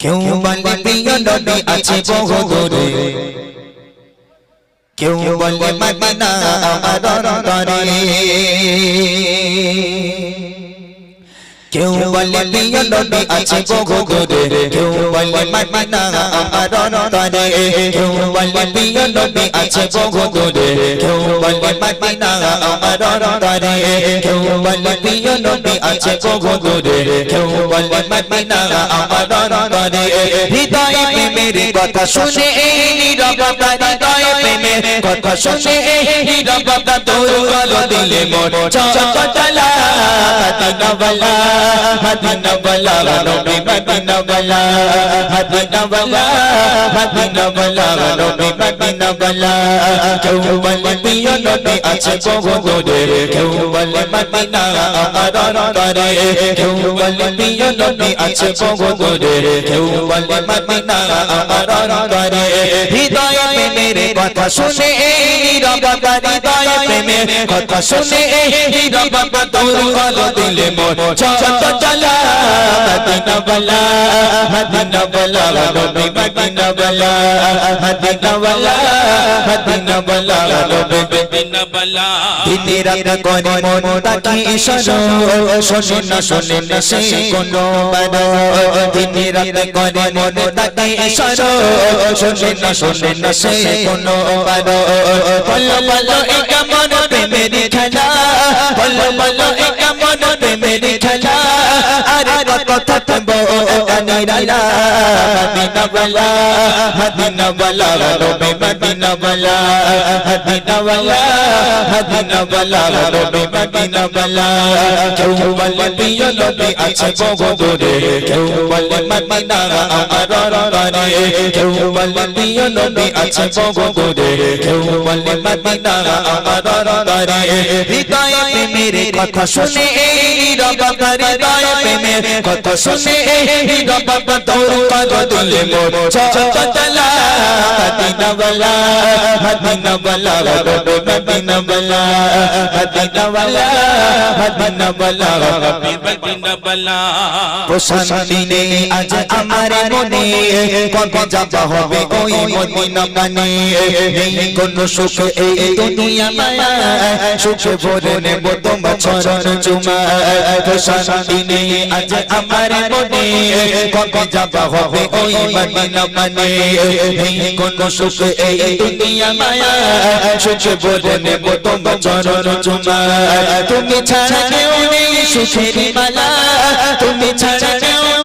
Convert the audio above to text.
কেউ বলে প্রিয় নবী আছে বহু দূরে, কেউ বলে মদিনা আমার অন্তরে, কেউ বলে প্রিয় নবী আছে বহু দূরে, কেউ বলে মদিনা আমার অন্তরে, কেউ বলে প্রিয় নবী আছে বহু দূরে, কেউ বলে মদিনা আমার অন্তরে, কেউ বলে প্রিয় নবী আছে বহু দূরে, কেউ বলে মদিনা আমার অন্তরে। হৃদয় প্রেমের কথা শুনে এই নীরবতা, হৃদয় প্রেমের কথা শুনে এই নীরবতা তোর গলো দিলে মন চঞ্চলা। মদিনা ওয়ালা মদিনা ওয়ালা নবী মদিনা ওয়ালা মদিনা ওয়ালা মদিনা ওয়ালা নবী মদিনা ওয়ালা। কেউ বলে প্রিয় নবী আছে বহু দূরে, কেউ বলে মদিনা আমার অন্তরে, কেউ বলে প্রিয় নবী আছে বহু দূরে, কেউ বলে মদিনা আমার অন্তরে। হৃদয় প্রেমের কথা শুনে এই নীরবতা, হৃদয় প্রেমের কথা শুনে এই নীরবতা তোর গলো দিলে মন চঞ্চলা। মদিনা ওয়ালা মদিনা ওয়ালা নবী মদিনা ওয়ালা মদিনা ওয়ালা মদিনা ওয়ালা নবী মদিনা ওয়ালা। দিনের রাত করে মন তাকি শোনো, শোনে না শোনে না সে কোনো বারো। দিনের রাত করে মন তাকি শোনো, শোনে না শোনে না সে কোনো বারো। বলো বলো এ কেমন প্রেমের খেলা, বলো বলো এ কেমন প্রেমের খেলা। আরে কথা থাকবো নিরালা। মদিনা ওয়ালা মদিনা ওয়ালা নবী মদিনা ওয়ালা মদিনা ওয়ালা মদিনা ওয়ালা নবী মদিনা ওয়ালা। কেউ বলে প্রিয় নবী আছে বহু দূরে, কেউ বলে মদিনা আমার অন্তরে, কেউ বলে প্রিয় নবী আছে বহু দূরে, কেউ বলে মদিনা আমার অন্তরে। হৃদয় প্রেমের কথা শুনে এই নীরবতা, হৃদয় প্রেমের কথা শুনে এই নীরবতা তোর গলো দিলে মন চঞ্চলা। মদিনা ওয়ালা মদিনা ওয়ালা নবী মদিনা ওয়ালা মদিনা ওয়ালা মদিনা ওয়ালা নবী মদিনা ওয়ালা। প্রশান্তি নেই আজ আমার মনে, কবে যাব হবে ওই মদিনা পানে। নেই কোনো সুখ এই দুনিয়া মায়া, সুখ ভরে নেব তোমার চরণ চুমা। প্রশান্তি নেই আজ আমার মনে, কবে যাব হবে ওই মদিনা পানে। নেই কোনো সুখ এই দুনিয়া মায়া, সুখ ভরে নেব তোমার চরণ চুমা। তুমি ছাড়া কেউ নেই সুখের মালা, তুমি ছাড়া